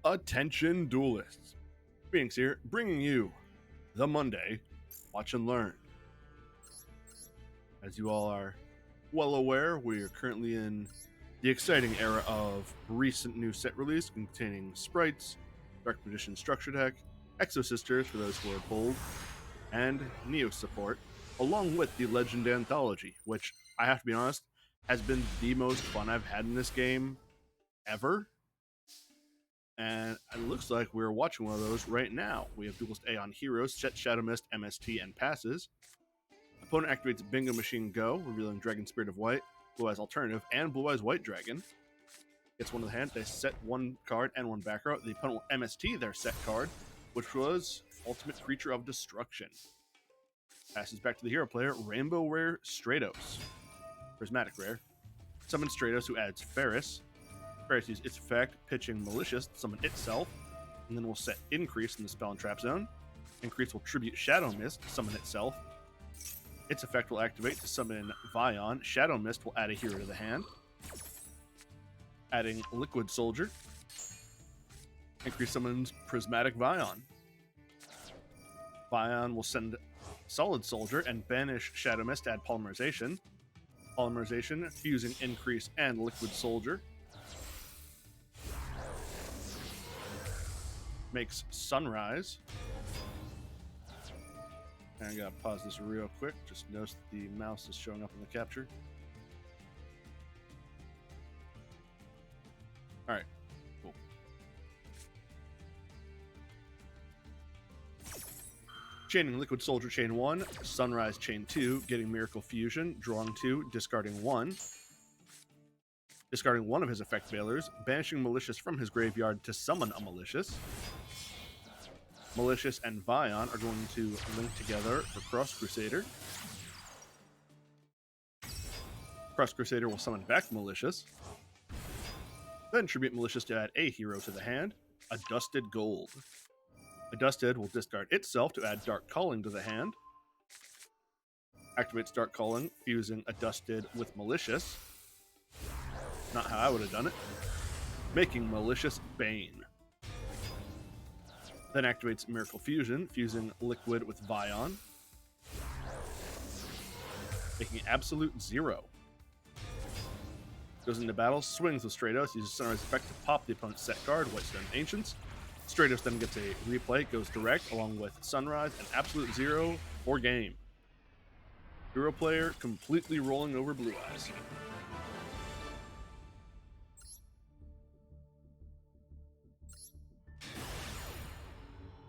Attention duelists. Phoenix here, bringing you the Monday Watch and Learn. As you all are well aware, we are currently in the exciting era of recent new set release containing sprites, Dark Magician Structure Deck, Exo Sisters for those who are bold, and Neo support, along with the Legend Anthology, which I have to be honest has been the most fun I've had in this game ever. And it looks like we're watching one of those right now. We have Duelist A on Heroes, Set Shadow Mist, MST, and Passes. Opponent activates Bingo Machine Go, revealing Dragon Spirit of White, Blue Eyes Alternative, and Blue Eyes White Dragon. Gets one in the hand, they set one card and one back row. The opponent will MST their set card, which was Ultimate Creature of Destruction. Passes back to the hero player, Rainbow Rare Stratos. Prismatic Rare. Summon Stratos, who adds Ferris. Ferris uses its effect, pitching Malicious, summon itself, and then we'll set Increase in the spell and trap zone. Increase will tribute Shadow Mist, summon itself. Its effect will activate to summon Vion. Shadow Mist will add a hero to the hand. Adding Liquid Soldier. Increase summons Prismatic Vion. Vion will send Solid Soldier and banish Shadow Mist to add Polymerization. Polymerization, fusing Increase and Liquid Soldier. Makes Sunrise. And I gotta pause this real quick. Just notice that the mouse is showing up in the capture. Alright, cool. Chaining Liquid Soldier chain 1, Sunrise chain 2, getting Miracle Fusion, drawing 2, discarding 1. Discarding one of his effect failures, banishing Malicious from his graveyard to summon a Malicious. Malicious and Vion are going to link together for Cross Crusader. Cross Crusader will summon back Malicious. Then tribute Malicious to add a hero to the hand, Adusted Gold. Adusted will discard itself to add Dark Calling to the hand. Activates Dark Calling, fusing Adusted with Malicious. Not how I would have done it. Making Malicious Bane. Then activates Miracle Fusion, fusing Liquid with Vion. Making Absolute 0. Goes into battle, swings with Stratos, uses Sunrise effect to pop the opponent's set card, Whitestone Ancients. Stratos then gets a replay, goes direct, along with Sunrise and Absolute 0 for game. Hero player completely rolling over Blue Eyes.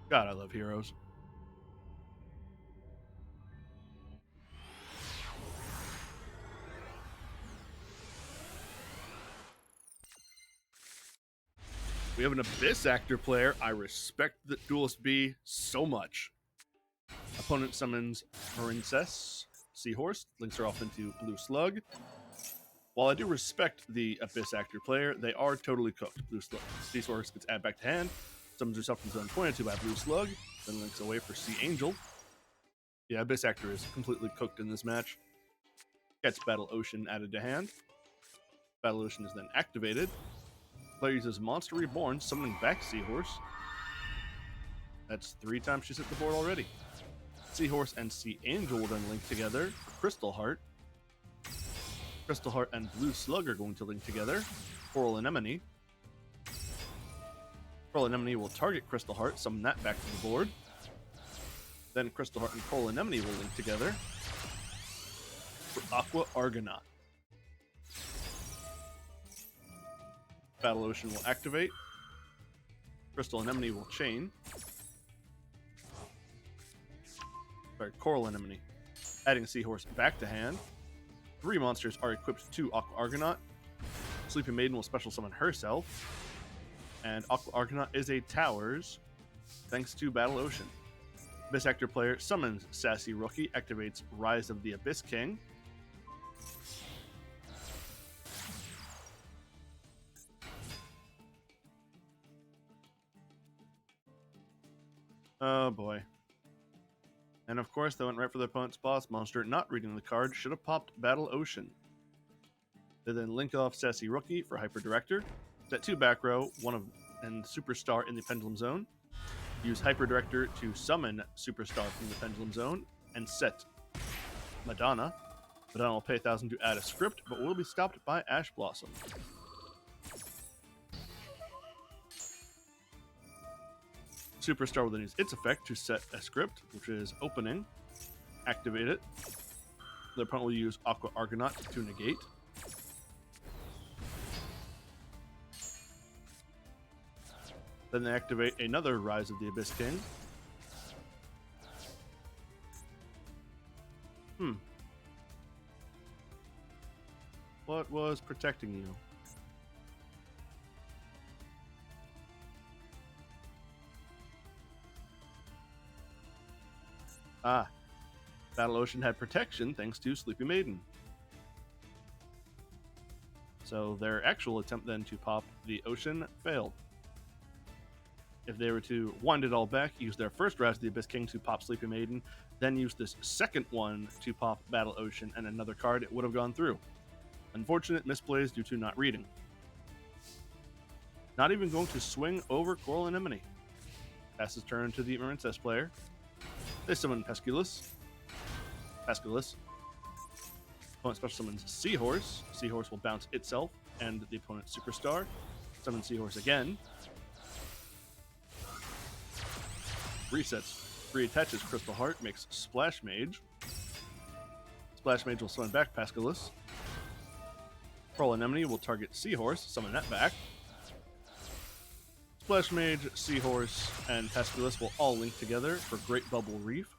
God, I love heroes. We have an Abyss Actor player. I respect the Duelist B so much. Opponent summons Princess Seahorse, links her off into Blue Slug. While I do respect the Abyss Actor player, they are totally cooked. Blue Slug. Seahorse gets added back to hand. Summons herself from zone pointed to by Blue Slug, then links away for Sea Angel. Yeah, Abyss Actor is completely cooked in this match. Gets Battle Ocean added to hand. Battle Ocean is then activated. Player uses Monster Reborn, summoning back Seahorse. That's 3 times she's hit the board already. Seahorse and Sea Angel will then link together for Crystal Heart. Crystal Heart and Blue Slug are going to link together. Coral Anemone. Coral Anemone will target Crystal Heart, summon that back to the board. Then Crystal Heart and Coral Anemone will link together for Aqua Argonaut. Battle Ocean will activate. Crystal Anemone will chain. Sorry, Coral Anemone. Adding Seahorse back to hand. 3 monsters are equipped to Aqua Argonaut. Sleeping Maiden will special summon herself. And Aqua Argonaut is a Towers, thanks to Battle Ocean. Abyss Actor player summons Sassy Rookie, activates Rise of the Abyss King. Oh boy. And of course, they went right for the opponent's boss monster, not reading the card, should have popped Battle Ocean. They then link off Sassy Rookie for Hyper Director. Set 2 back row, one of and Superstar in the Pendulum Zone. Use Hyper Director to summon Superstar from the Pendulum Zone and set Madonna. Madonna will pay 1,000 to add a script, but will be stopped by Ash Blossom. Superstar will then use its effect to set a script, which is Opening. Activate it. The opponent will use Aqua Argonaut to negate. Then they activate another Rise of the Abyss King. What was protecting you? Ah, Battle Ocean had protection thanks to Sleepy Maiden. So their actual attempt then to pop the Ocean failed. If they were to wind it all back, use their first Rise of the Abyss King to pop Sleepy Maiden, then use this second one to pop Battle Ocean and another card, it would have gone through. Unfortunate misplays due to not reading. Not even going to swing over Coral Anemone. Passes turn to the Marincess player. They summon Pasculus. Opponent special summons Seahorse. Seahorse will bounce itself and the opponent's Superstar. Summon Seahorse again. Resets. Reattaches Crystal Heart, makes Splash Mage. Splash Mage will summon back Pasculus. Coral Anemone will target Seahorse, summon that back. Splash Mage, Seahorse, and Pasculus will all link together for Great Bubble Reef.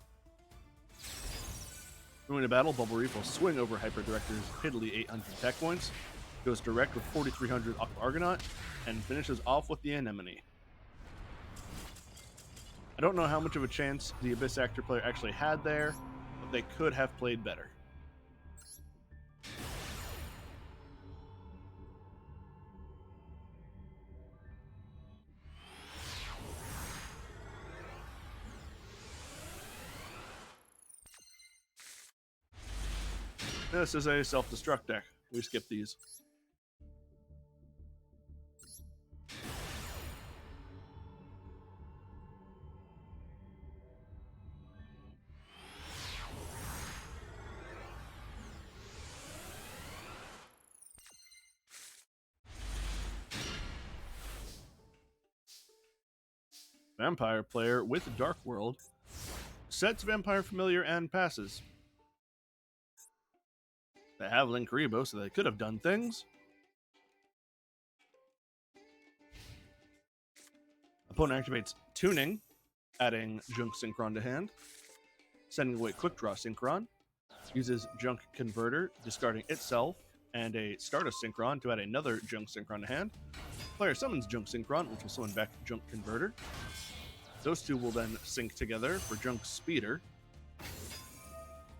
During a battle, Bubble Reef will swing over Hyper Director's piddly 800 attack points, goes direct with 4,300 Aqua Argonaut, and finishes off with the Anemone. I don't know how much of a chance the Abyss Actor player actually had there, but they could have played better. This is a self-destruct deck. We skip these. Vampire player with Dark World sets Vampire Familiar and passes. They have Linkuriboh, so they could have done things. Opponent activates Tuning, adding Junk Synchron to hand. Sending away Quick Draw Synchron. Uses Junk Converter, discarding itself, and a Stardust Synchron to add another Junk Synchron to hand. Player summons Junk Synchron, which will summon back Junk Converter. Those two will then sync together for Junk Speeder.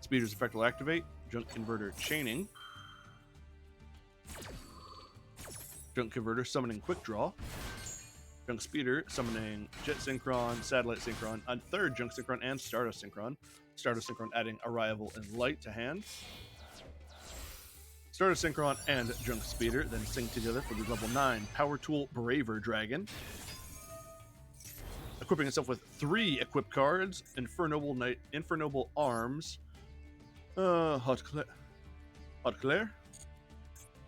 Speeder's effect will activate. Junk Converter Chaining. Junk Converter summoning Quick Draw. Junk Speeder summoning Jet Synchron, Satellite Synchron, a third Junk Synchron, and Stardust Synchron. Stardust Synchron adding Arrival and Light to hand. Stardust Synchron and Junk Speeder then sync together for the level 9 Power Tool Braver Dragon. Equipping itself with 3 equipped cards: Infernoble Knight, Infernoble Arms, Haute Claire,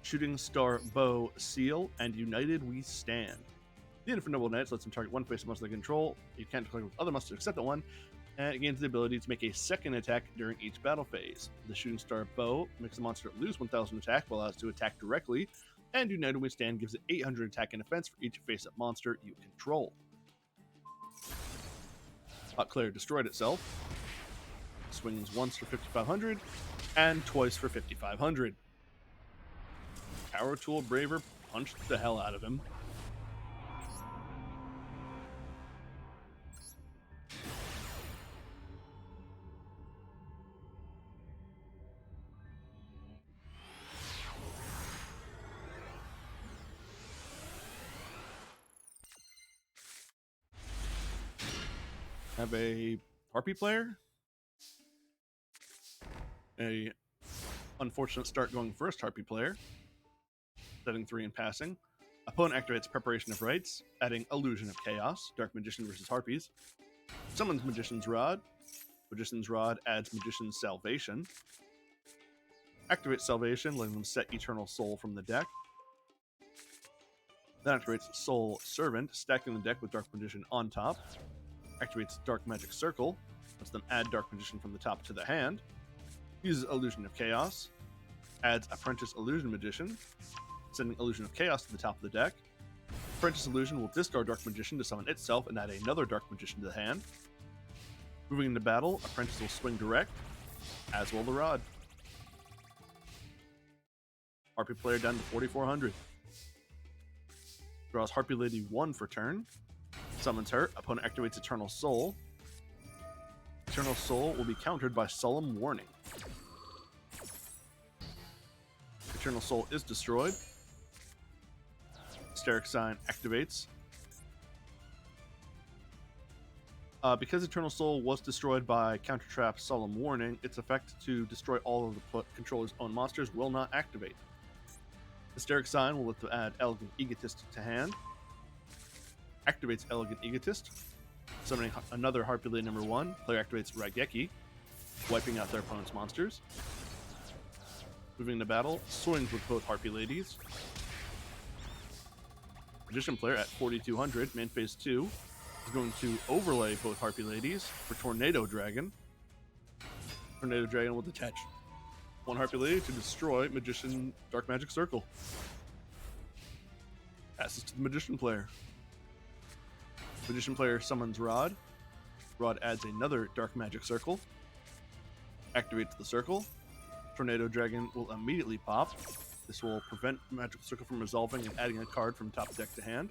Shooting Star Bow Seal, and United We Stand. The Infernoble Knights lets him target one face monster they control. You can't target with other monsters except that one, and it gains the ability to make a second attack during each battle phase. The Shooting Star Bow makes the monster lose 1,000 attack while allows it to attack directly, and United We Stand gives it 800 attack and defense for each face-up monster you control. Haute Claire destroyed itself. Swings once for 5,500 and twice for 5,500. Power Tool Braver punched the hell out of him. Have a Harpy player. A unfortunate start going first Harpy player. Setting 3 and passing. Opponent activates Preparation of Rites, adding Illusion of Chaos, Dark Magician versus Harpies. Summons Magician's Rod. Magician's Rod adds Magician's Salvation. Activates Salvation, letting them set Eternal Soul from the deck. Then activates Soul Servant, stacking the deck with Dark Magician on top. Activates Dark Magic Circle, lets them add Dark Magician from the top to the hand. Uses Illusion of Chaos, adds Apprentice Illusion Magician, sending Illusion of Chaos to the top of the deck. Apprentice Illusion will discard Dark Magician to summon itself and add another Dark Magician to the hand. Moving into battle, Apprentice will swing direct, as will the Rod. Harpy player down to 4,400. Draws Harpy Lady 1 for turn. Summons her. Opponent activates Eternal Soul. Eternal Soul will be countered by Solemn Warning. Eternal Soul is destroyed. Hysteric Sign activates. Because Eternal Soul was destroyed by Counter Trap Solemn Warning, its effect to destroy all of the controller's own monsters will not activate. Hysteric Sign will let them add Elegant Egotist to hand. Activates Elegant Egotist, summoning another Harpy Lady number 1. Player activates Raigeki, wiping out their opponent's monsters. Moving into battle, swings with both Harpy Ladies. Magician player at 4,200, main phase 2, is going to overlay both Harpy Ladies for Tornado Dragon. Tornado Dragon will detach one Harpy Lady to destroy Magician Dark Magic Circle. Passes to the Magician player. Magician player summons Rod. Rod adds another Dark Magic Circle. Activates the circle. Tornado Dragon will immediately pop. This will prevent Magic Circle from resolving and adding a card from top deck to hand.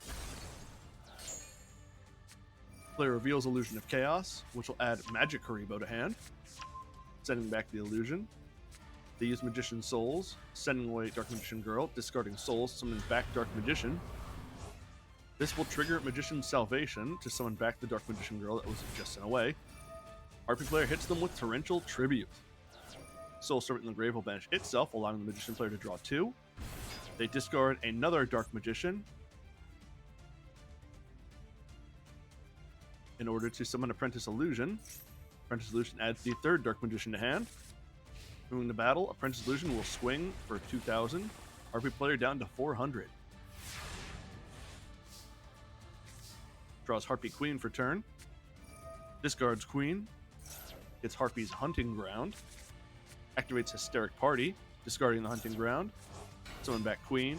Player reveals Illusion of Chaos, which will add Magic Haribo to hand, sending back the illusion. They use Magician Souls, sending away Dark Magician Girl, discarding Souls, summoning back Dark Magician. This will trigger Magician Salvation to summon back the Dark Magician Girl that was just sent away. RP player hits them with Torrential Tribute. Soul Servant in the grave will banish itself, allowing the Magician player to draw 2. They discard another Dark Magician in order to summon Apprentice Illusion. Apprentice Illusion adds the third Dark Magician to hand. Moving to battle, Apprentice Illusion will swing for 2,000. RP player down to 400. Draws Harpy Queen for turn. Discards Queen. Gets Harpy's Hunting Ground. Activates Hysteric Party, discarding the Hunting Ground. Summon back Queen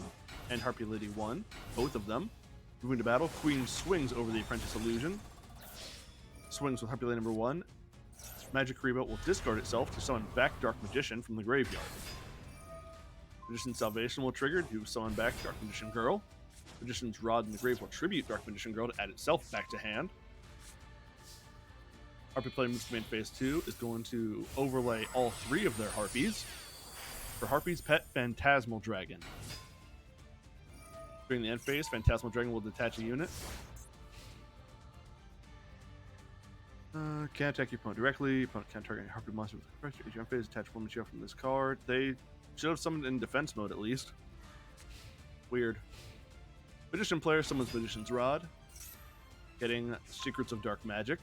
and Harpy Lady 1, both of them. Moving to battle, Queen swings over the Apprentice Illusion. Swings with Harpy Lady number 1. Magic Reboot will discard itself to summon back Dark Magician from the graveyard. Magician Salvation will trigger to summon back Dark Magician Girl. Magician's Rod in the grave will tribute Dark Magician Girl to add itself back to hand. Harpy player moves to main phase 2 is going to overlay all 3 of their Harpies for Harpy's Pet Phantasmal Dragon. During the end phase, Phantasmal Dragon will detach a unit. Can't attack your opponent directly. Opponent can't target any Harpy monster with pressure. Each end phase, attach one material from this card. They should have summoned in defense mode at least. Weird. Magician player summons Magician's Rod, getting Secrets of Dark Magic.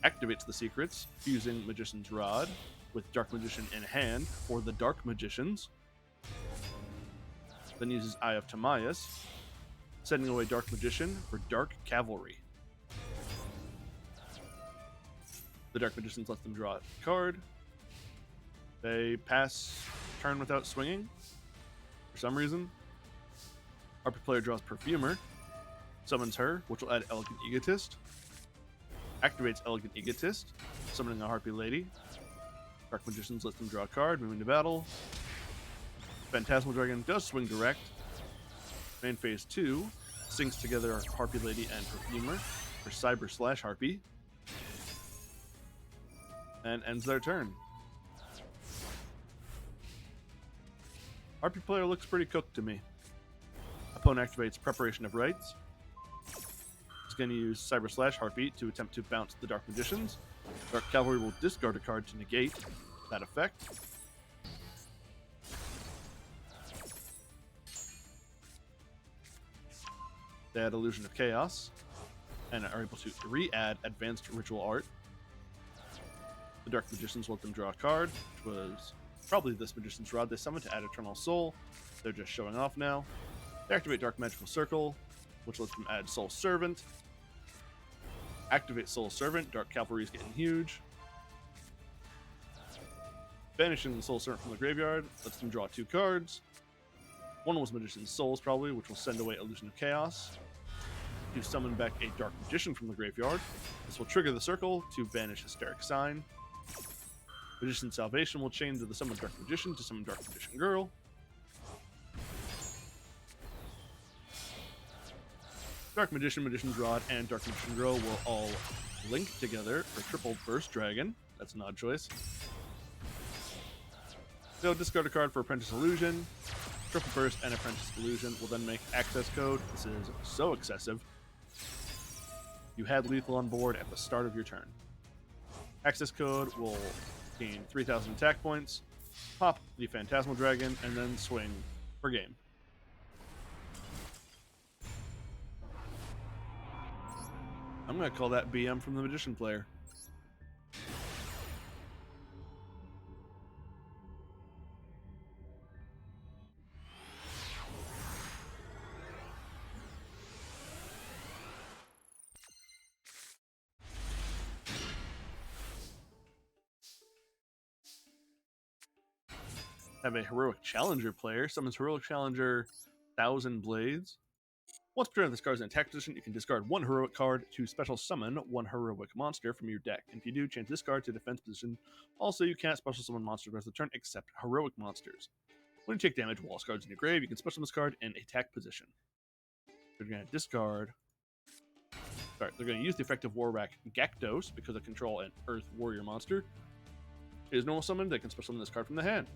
Activates the secrets, fusing Magician's Rod with Dark Magician in hand for the Dark Magicians. Then uses Eye of Timaeus, sending away Dark Magician for Dark Cavalry. The Dark Magicians lets them draw a card. They pass turn without swinging for some reason. RP player draws Perfumer, summons her, which will add Elegant Egotist. Activates Elegant Egotist, summoning a Harpy Lady. Dark Magicians lets them draw a card, moving to battle. Phantasmal Dragon does swing direct. Main phase 2 syncs together Harpy Lady and Perfumer for Cyber Slash Harpy. And ends their turn. Harpy player looks pretty cooked to me. Opponent activates Preparation of Rites. He's going to use Cyber Slash Harpy to attempt to bounce the Dark Magicians. Dark Cavalry will discard a card to negate that effect. They add Illusion of Chaos, and are able to re-add Advanced Ritual Art. The Dark Magicians let them draw a card, which was probably this Magician's Rod they summoned to add Eternal Soul. They're just showing off now. They activate Dark Magical Circle, which lets them add Soul Servant. Activate Soul Servant, Dark Cavalry is getting huge. Banishing the Soul Servant from the graveyard lets them draw 2 cards. One was Magician's Souls, probably, which will send away Illusion of Chaos. To summon back a Dark Magician from the graveyard. This will trigger the circle to banish Hysteric Sign. Magician's Salvation will chain to the Summon Dark Magician to summon Dark Magician Girl. Dark Magician, Magician's Rod, and Dark Magician Girl will all link together for triple Burst Dragon. That's an odd choice. So discard a card for Apprentice Illusion. Triple Burst and Apprentice Illusion will then make access code. This is so excessive. You had lethal on board at the start of your turn. Access code will gain 3,000 attack points, pop the Phantasmal Dragon, and then swing for game. I'm going to call that BM from the Magician player. Have a Heroic Challenger player. Summons Heroic Challenger 1,000 Blades. Once per turn this card is in attack position, you can discard 1 heroic card to special summon 1 heroic monster from your deck. And if you do, change this card to defense position. Also, you can't special summon monsters the rest of the turn except heroic monsters. When you take damage while this card's in your grave, you can special this card in attack position. They're going to discard. Sorry, they're going to use the effective War Rack Gakdos because I control an Earth Warrior monster. It is normal summon, they can special summon this card from the hand.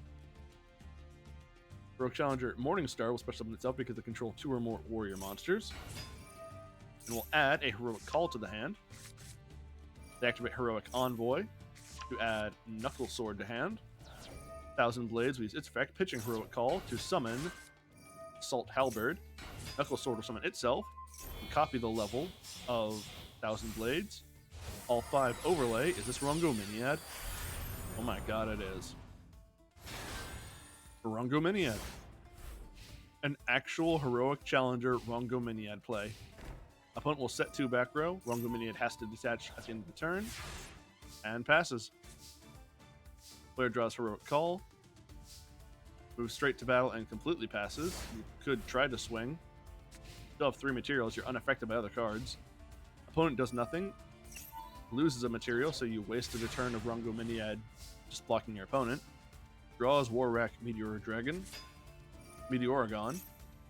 Heroic Challenger Morningstar will special summon itself because they control 2 or more warrior monsters. And will add a Heroic Call to the hand. They activate Heroic Envoy to add Knuckle Sword to hand. 1,000 Blades will use its effect, pitching Heroic Call to summon Assault Halberd. Knuckle Sword will summon itself and copy the level of 1,000 Blades. All 5 overlay. Is this Rongo Miniad? Oh my god, it is. Rongo Miniad. An actual Heroic Challenger Rongo Miniad play. Opponent will set 2 back row. Rongo Miniad has to detach at the end of the turn. And passes. Player draws Heroic Call. Moves straight to battle and completely passes. You could try to swing. Still have 3 materials. You're unaffected by other cards. Opponent does nothing. Loses a material, so you wasted a turn of Rongo Miniad just blocking your opponent. Draws War Rack Meteoragon.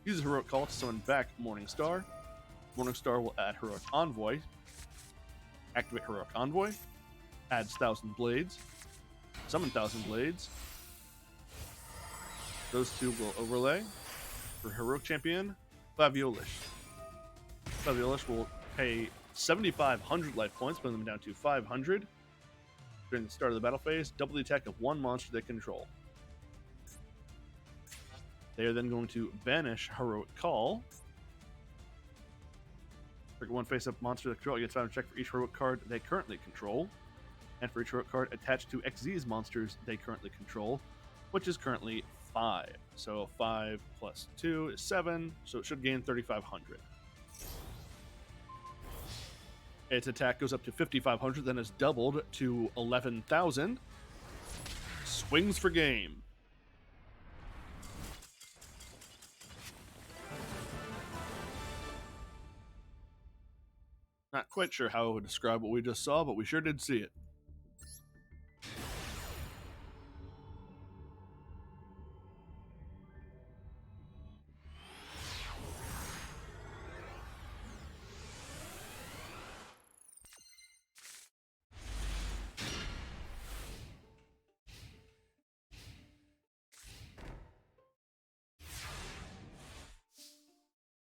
Uses Heroic Call to summon back Morningstar. Morningstar will add Heroic Envoy. Activate Heroic Envoy. Adds 1,000 Blades. Summon 1,000 Blades. Those 2 will overlay. For Heroic Champion, Flaviolish. Flaviolish will pay 7,500 life points, putting them down to 500. During the start of the battle phase, double the attack of 1 monster they control. They are then going to banish Heroic Call. Target 1 face-up monster they control. You get 5 check for each heroic card they currently control. And for each heroic card attached to XZ's monsters they currently control, which is currently 5. So 5 plus 2 is 7, so it should gain 3,500. Its attack goes up to 5,500, then is doubled to 11,000. Swings for game. Not quite sure how I would describe what we just saw, but we sure did see it.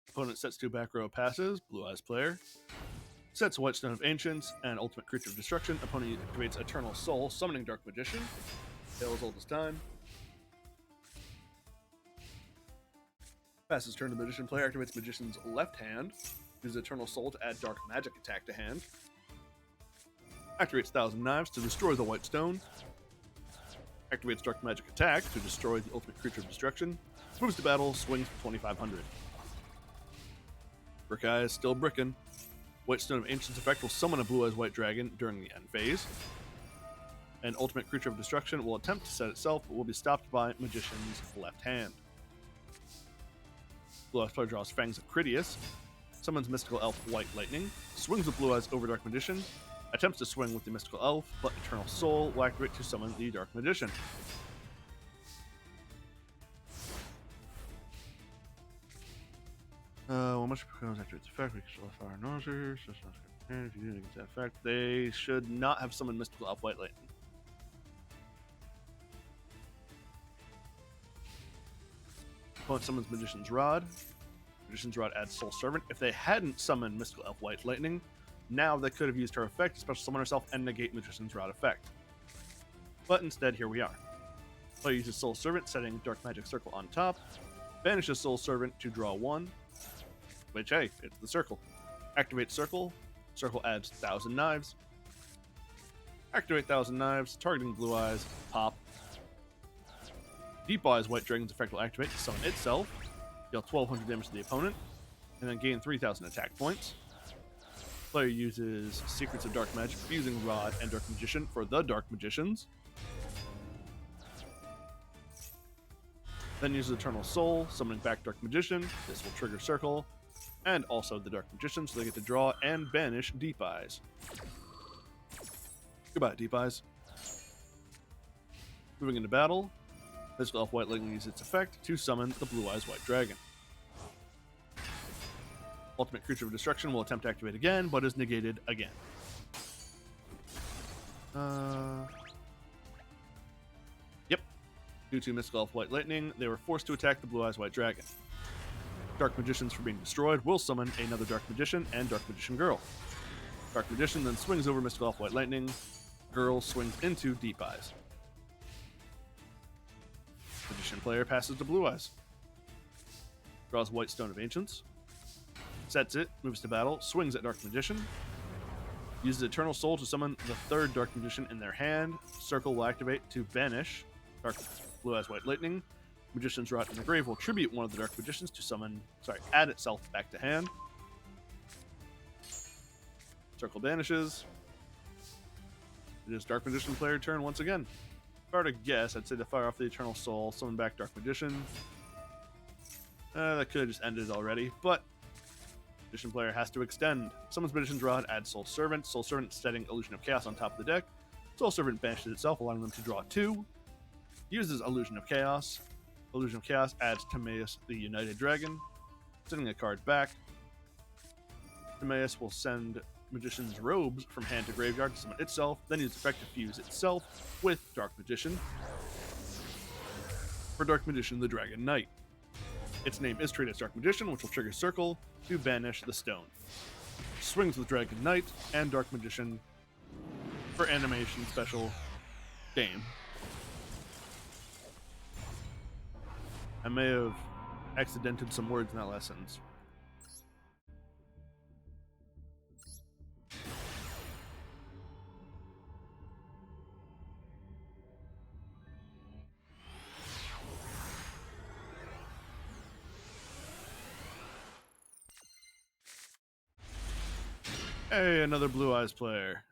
Opponent sets 2 back row passes, Blue Eyes player. Sets White Stone of Ancients and Ultimate Creature of Destruction. Opponent activates Eternal Soul, summoning Dark Magician. Tale as old as time. Passes turn, the Magician player activates Magician's left hand. Uses Eternal Soul to add Dark Magic attack to hand. Activates Thousand Knives to destroy the white stone. Activates Dark Magic attack to destroy the ultimate creature of destruction. Moves to battle, swings for 2,500. Brick Eye is still brickin'. White Stone of Ancients effect will summon a Blue Eyes White Dragon during the end phase. An ultimate creature of destruction will attempt to set itself, but will be stopped by Magician's left hand. Blue Eyes player draws Fangs of Critias, summons Mystical Elf White Lightning, swings with Blue Eyes over Dark Magician, attempts to swing with the Mystical Elf, but Eternal Soul will activate to summon the Dark Magician. When much becomes after its effect, we can still fire nozzers. If you do against that effect, they should not have summoned Mystical Elf White Lightning. Opponent summons Magician's Rod. Magician's Rod adds Soul Servant. If they hadn't summoned Mystical Elf White Lightning, now they could have used her effect, Special Summon herself, and negate Magician's Rod effect. But instead, here we are. Player uses Soul Servant, setting Dark Magic Circle on top. Banishes Soul Servant to draw 1. Which, hey, it's the circle. Activate Circle. Circle adds 1,000 Knives. Activate 1,000 Knives, targeting Blue Eyes. Pop. Deep Eyes White Dragon's effect will activate to summon itself. Deal 1,200 damage to the opponent. And then gain 3,000 attack points. Player uses Secrets of Dark Magic, Fusing Rod, and Dark Magician for the Dark Magicians. Then uses Eternal Soul, summoning back Dark Magician. This will trigger Circle, and also the Dark Magician, so they get to draw and banish Deep Eyes. Goodbye, Deep Eyes. Moving into battle, Mystical Elf White Lightning uses its effect to summon the Blue Eyes White Dragon. Ultimate Creature of Destruction will attempt to activate again, but is negated again. Yep. Due to Mystical Elf White Lightning, they were forced to attack the Blue Eyes White Dragon. Dark Magicians, for being destroyed, will summon another Dark Magician and Dark Magician Girl. Dark Magician then swings over Mystical Elf White Lightning. Girl swings into Deep Eyes. Magician player passes to Blue Eyes. Draws White Stone of Ancients. Sets it, moves to battle, swings at Dark Magician. Uses Eternal Soul to summon the third Dark Magician in their hand. Circle will activate to banish Dark Blue Eyes White Lightning. Magician's Rod in the grave will tribute one of the Dark Magicians to add itself back to hand. Circle banishes. It is Dark Magician player turn once again. If I were to guess, I'd say to fire off the Eternal Soul, summon back Dark Magician. That could have just ended already, but Magician player has to extend. Summons Magician's Rod, adds Soul Servant. Soul Servant setting Illusion of Chaos on top of the deck. Soul Servant banishes itself, allowing them to draw 2. Uses Illusion of Chaos. Illusion of Chaos adds Timaeus the United Dragon, sending a card back. Timaeus will send Magician's Robes from hand to graveyard to summon itself, then use effect to fuse itself with Dark Magician. For Dark Magician, the Dragon Knight. Its name is treated as Dark Magician, which will trigger Circle to banish the stone. Swings with Dragon Knight and Dark Magician for animation special game. I may have accidented some words in that lessons. Hey, another Blue Eyes player.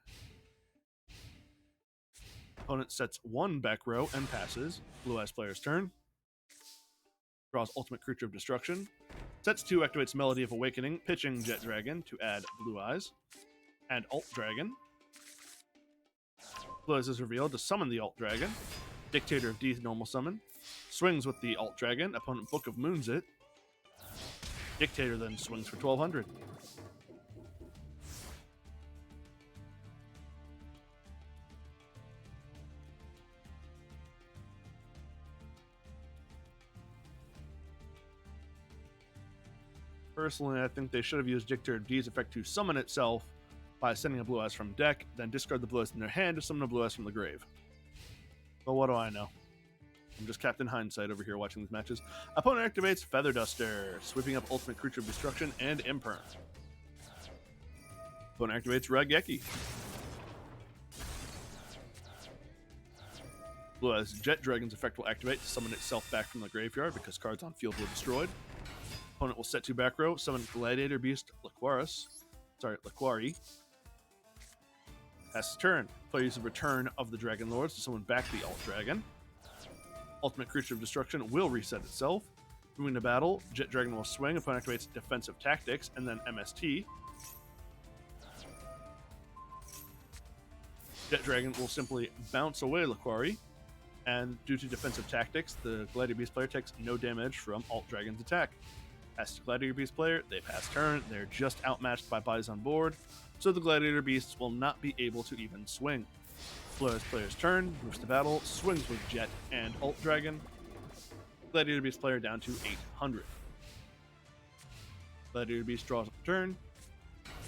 Opponent sets 1 back row and passes. Blue Eyes player's turn. Draws Ultimate Creature of Destruction. Sets 2, activates Melody of Awakening, pitching Jet Dragon to add Blue Eyes. And Alt Dragon. Blue Eyes is revealed to summon the Alt Dragon. Dictator of Death normal summon. Swings with the Alt Dragon. Opponent Book of Moons it. Dictator then swings for 1,200. Personally, I think they should have used Dictator of D's effect to summon itself by sending a Blue Eyes from deck, then discard the Blue Eyes in their hand to summon a Blue Eyes from the grave. But what do I know? I'm just Captain Hindsight over here watching these matches. Opponent activates Feather Duster, sweeping up Ultimate Creature of Destruction and Imperm. Opponent activates Raigeki. Blue has Jet Dragon's effect will activate to summon itself back from the graveyard because cards on field were destroyed. Opponent will set 2 back row, summon Gladiator Beast Laquari. Pass his turn. Player uses Return of the Dragon Lords to summon back the Alt Dragon. Ultimate Creature of Destruction will reset itself. Moving to battle, Jet Dragon will swing. Opponent activates Defensive Tactics and then MST. Jet Dragon will simply bounce away Laquari. And due to Defensive Tactics, the Gladiator Beast player takes no damage from Alt Dragon's attack. As to Gladiator Beast player, they pass turn. They're just outmatched by bodies on board, so the Gladiator Beasts will not be able to even swing. Blue player's turn, moves to battle, swings with Jet and Alt Dragon. Gladiator Beast player down to 800. Gladiator Beast draws a turn,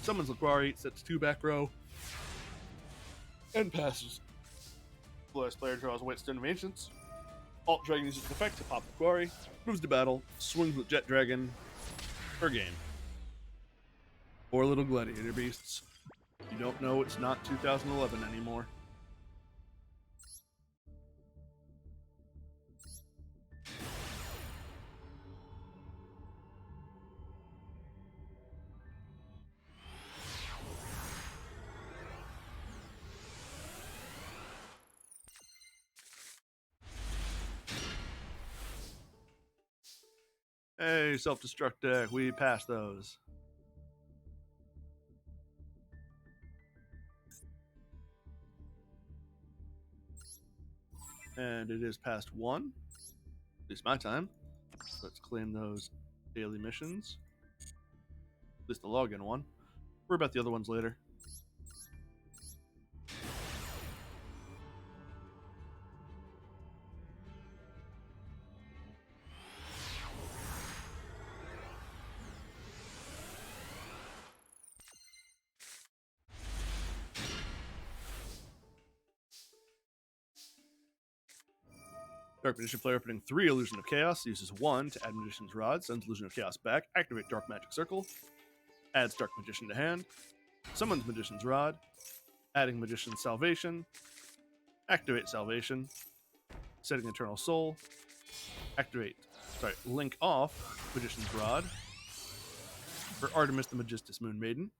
summons Laquari, sets 2 back row, and passes. Blue player draws Whetstone of Ancients. Alt Dragon uses its effect to pop Laquari, moves to battle, swings with Jet Dragon for game. 4 little Gladiator Beasts. You don't know it's not 2011 anymore. Hey, self-destruct deck, we passed those. And it is past 1. At least my time. Let's claim those daily missions. At least the login one. Worry about the other ones later. Dark Magician player opening 3 Illusion of Chaos, uses 1 to add Magician's Rod, sends Illusion of Chaos back, activate Dark Magic Circle, adds Dark Magician to hand, summons Magician's Rod, adding Magician's Salvation, activate Salvation, setting Eternal Soul, link off Magician's Rod for Artemis the Magistus Moon Maiden,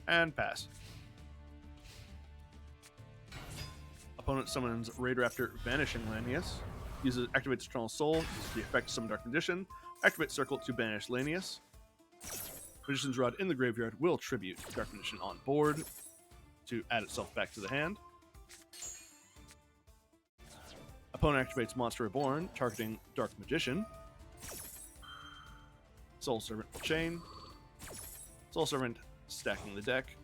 and pass. Opponent summons Raid Raptor Vanishing Lanius. Activates Eternal Soul. Uses the effect to summon Dark Magician. Activate Circle to banish Lanius. Magician's Rod in the graveyard will tribute Dark Magician on board to add itself back to the hand. Opponent activates Monster Reborn, targeting Dark Magician. Soul Servant will chain. Soul Servant stacking the deck.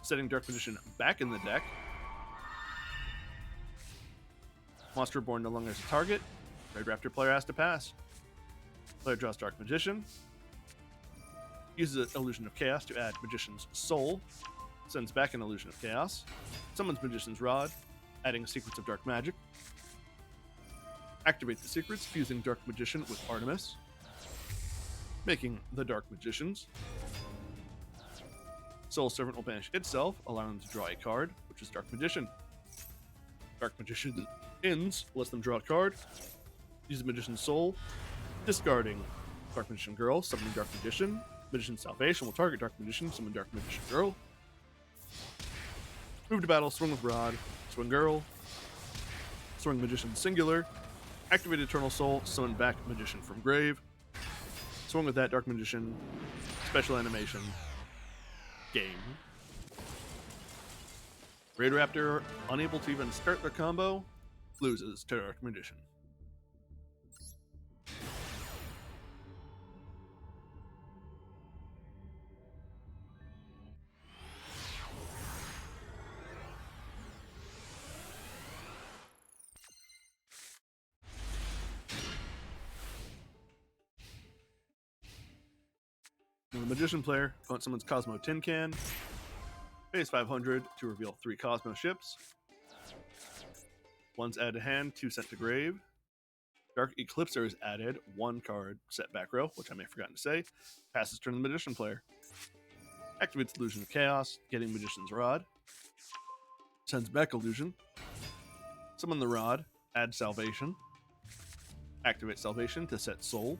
Setting Dark Magician back in the deck. Monster Reborn no longer is a target. Raid Raptor player has to pass. Player draws Dark Magician. Uses an Illusion of Chaos to add Magician's Soul. Sends back an Illusion of Chaos. Summons Magician's Rod, adding Secrets of Dark Magic. Activate the secrets, fusing Dark Magician with Artemis. Making the Dark Magicians. Soul Servant will banish itself, allowing them to draw a card, which is Dark Magician. Dark Magician ends, lets them draw a card. Use the Magician's Soul, discarding Dark Magician Girl, summoning Dark Magician. Magician's Salvation will target Dark Magician, summon Dark Magician Girl. Move to battle, swing with Rod, swing Girl, swing Magician Singular, activate Eternal Soul, summon back Magician from grave, swing with that Dark Magician, special animation, game. Raid Raptor, unable to even start their combo, loses to Dark Magician. The Magician player summons Cosmo Tin Can, pays 500 to reveal 3 Cosmo ships. One's added to hand, 2 sent to grave. Dark Eclipser is added, 1 card set back row, which I may have forgotten to say. Passes turn to the Magician player. Activates Illusion of Chaos, getting Magician's Rod. Sends back Illusion. Summon the Rod, add Salvation. Activate Salvation to set Soul.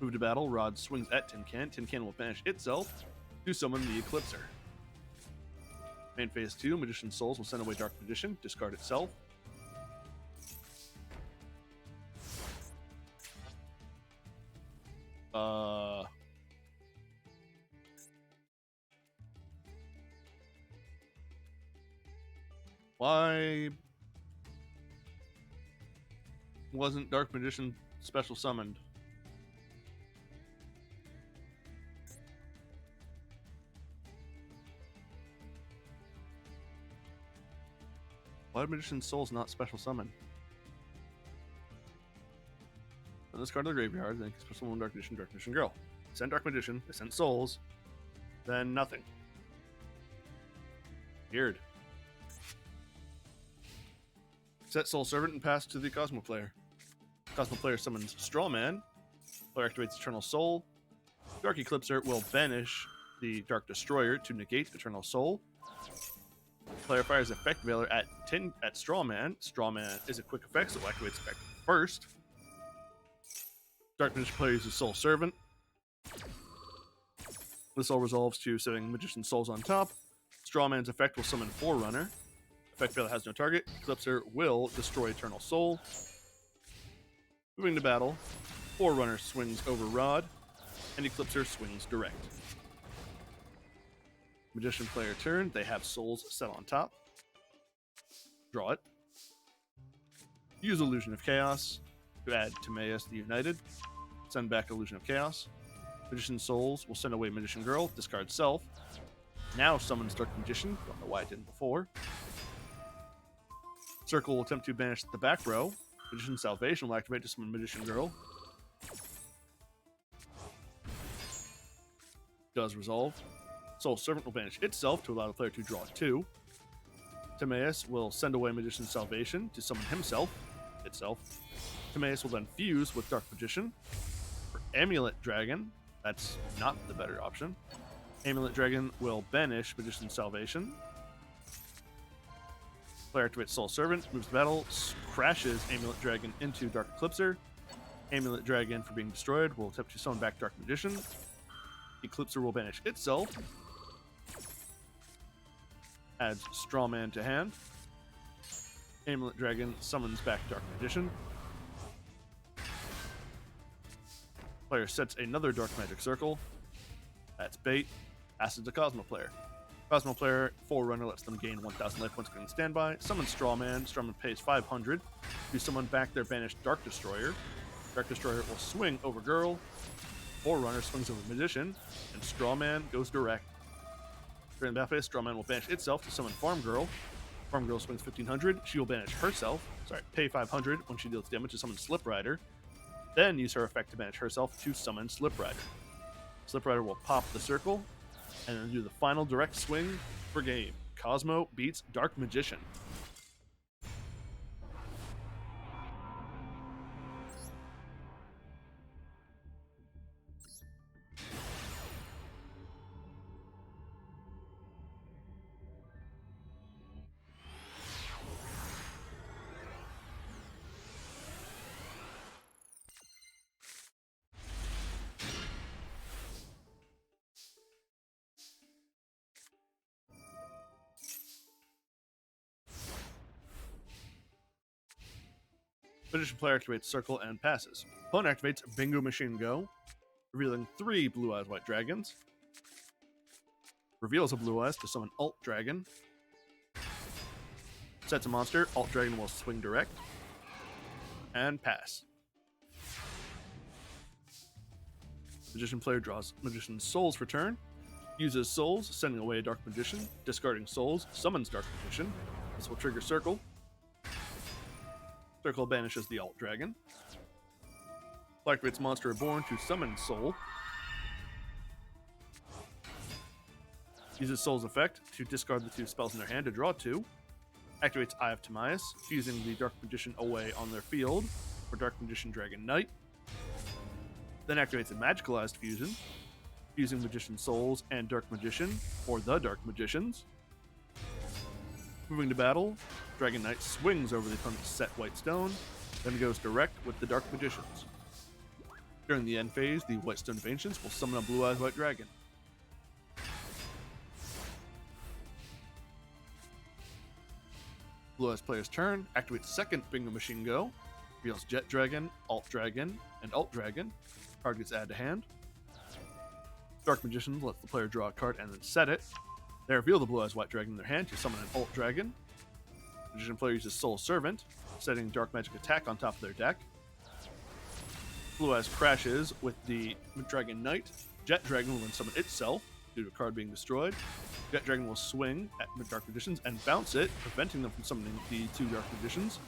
Move to battle, Rod swings at Tin Can. Tin Can will banish itself to summon the Eclipser. Main phase 2, Magician's Souls will send away Dark Magician, discard itself. Why wasn't Dark Magician special summoned? Why did Magician's Soul's not special summon? Send this card to the graveyard, then special summon Dark Magician Girl. Send Dark Magician, they send Souls, then nothing. Weird. Set Soul Servant and pass to the Cosmo player. Cosmo player summons Strawman. Player activates Eternal Soul. Dark Eclipser will banish the Dark Destroyer to negate Eternal Soul. Player fires Effect Veiler at Strawman. Strawman is a quick effect, so it activates effect first. Dark Magician player uses Soul Servant. This all resolves to setting Magician Souls on top. Strawman's effect will summon Forerunner. Effect Veiler has no target. Eclipser will destroy Eternal Soul. Moving to battle, Forerunner swings over Rod, and Eclipser swings direct. Magician player turn, they have Souls set on top. Draw it. Use Illusion of Chaos to add Timaeus the United. Send back Illusion of Chaos. Magician Souls will send away Magician Girl, discard self. Now summons Dark Magician, don't know why it didn't before. Circle will attempt to banish the back row. Magician Salvation will activate to summon Magician Girl. Does resolve. Soul Servant will banish itself to allow the player to draw 2. Timaeus will send away Magician Salvation to summon itself. Timaeus will then fuse with Dark Magician. For Amulet Dragon, that's not the better option. Amulet Dragon will banish Magician Salvation. Player activates Soul Servant, moves to battle, crashes Amulet Dragon into Dark Eclipser. Amulet Dragon, for being destroyed, will attempt to summon back Dark Magician. Eclipser will banish itself. Adds Strawman to hand. Amulet Dragon summons back Dark Magician. Player sets another Dark Magic Circle. That's bait. Passes to Cosmo player. Cosmo player, Forerunner lets them gain 1,000 life points during standby. Summons Strawman. Strawman pays 500 to summon back their banished Dark Destroyer. Dark Destroyer will swing over Girl. Forerunner swings over Magician, and Strawman goes direct. During the battle phase, Strawman will banish itself to summon Farm Girl. Farm Girl swings 1,500. She will banish herself. Pay 500 when she deals damage to summon Slip Rider. Then use her effect to banish herself to summon Slip Rider. Slip Rider will pop the circle, and then do the final direct swing for game. Cosmo beats Dark Magician. Magician player activates Circle and passes. Opponent activates Bingo Machine Go, revealing 3 Blue Eyes White Dragons. Reveals a Blue Eyes to summon Alt Dragon. Sets a monster, Alt Dragon will swing direct. And pass. Magician player draws Magician's Souls for turn. Uses Souls, sending away a Dark Magician. Discarding Souls, summons Dark Magician. This will trigger Circle. Circle banishes the Alt Dragon. Activates Monster Reborn to summon Soul. Uses Soul's effect to discard the 2 spells in their hand to draw 2. Activates Eye of Timaeus, fusing the Dark Magician away on their field for Dark Magician Dragon Knight. Then activates a Magicalized Fusion, fusing Magician Souls and Dark Magician for the Dark Magicians. Moving to battle, Dragon Knight swings over the opponent's set white stone, then goes direct with the Dark Magicians. During the end phase, the White Stone of Ancients will summon a Blue Eyes White Dragon. Blue Eyes player's turn, activates second Bingo Machine Go, reveals Jet Dragon, Alt Dragon, and Alt Dragon. Card gets added to hand. Dark Magician lets the player draw a card and then set it. They reveal the Blue Eyes White Dragon in their hand to summon an Alt Dragon. Magician player uses Soul Servant, setting Dark Magic Attack on top of their deck. Blue Eyes crashes with the Dragon Knight. Jet Dragon will then summon itself due to a card being destroyed. Jet Dragon will swing at Dark Magicians and bounce it, preventing them from summoning the two Dark Magicians.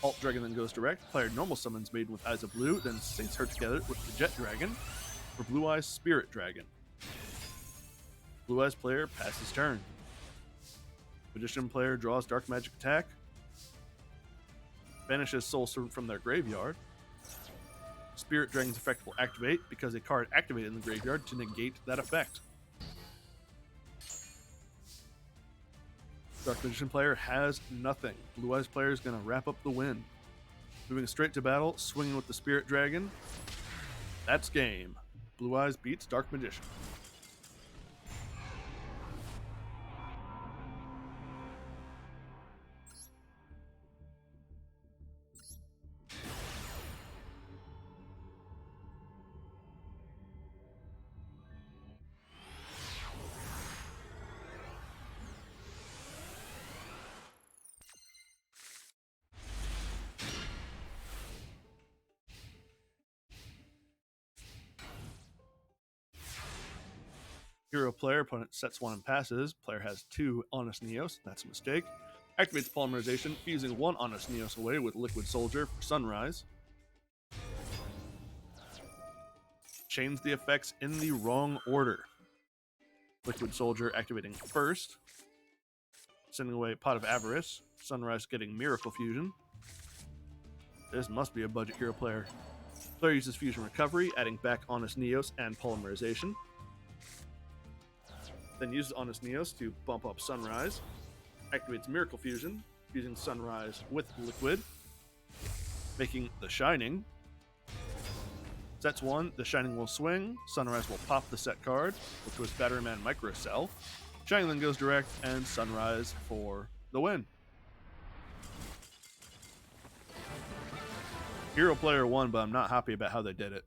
Alt Dragon then goes direct. Player normal summons Maiden with Eyes of Blue, then syncs her together with the Jet Dragon for Blue Eyes Spirit Dragon. Blue Eyes player passes turn. Magician player draws Dark Magic Attack, banishes Soul Servant from their graveyard. Spirit Dragon's effect will activate because a card activated in the graveyard to negate that effect. Dark Magician player has nothing. Blue Eyes player is going to wrap up the win. Moving straight to battle, swinging with the Spirit Dragon. That's game. Blue Eyes beats Dark Magician. Hero player, opponent sets one and passes. Player has two Honest Neos. That's a mistake. Activates Polymerization, fusing one Honest Neos away with Liquid Soldier for Sunrise. Chains the effects in the wrong order. Liquid Soldier activating first, sending away Pot of Avarice. Sunrise getting Miracle Fusion. This must be a budget hero player. Player uses Fusion Recovery, adding back Honest Neos and Polymerization. Then uses Honest Neos to bump up Sunrise. Activates Miracle Fusion, fusing Sunrise with Liquid, making the Shining. Sets one, the Shining will swing. Sunrise will pop the set card, which was Batteryman Microcell. Shining then goes direct, and Sunrise for the win. Hero player won, but I'm not happy about how they did it.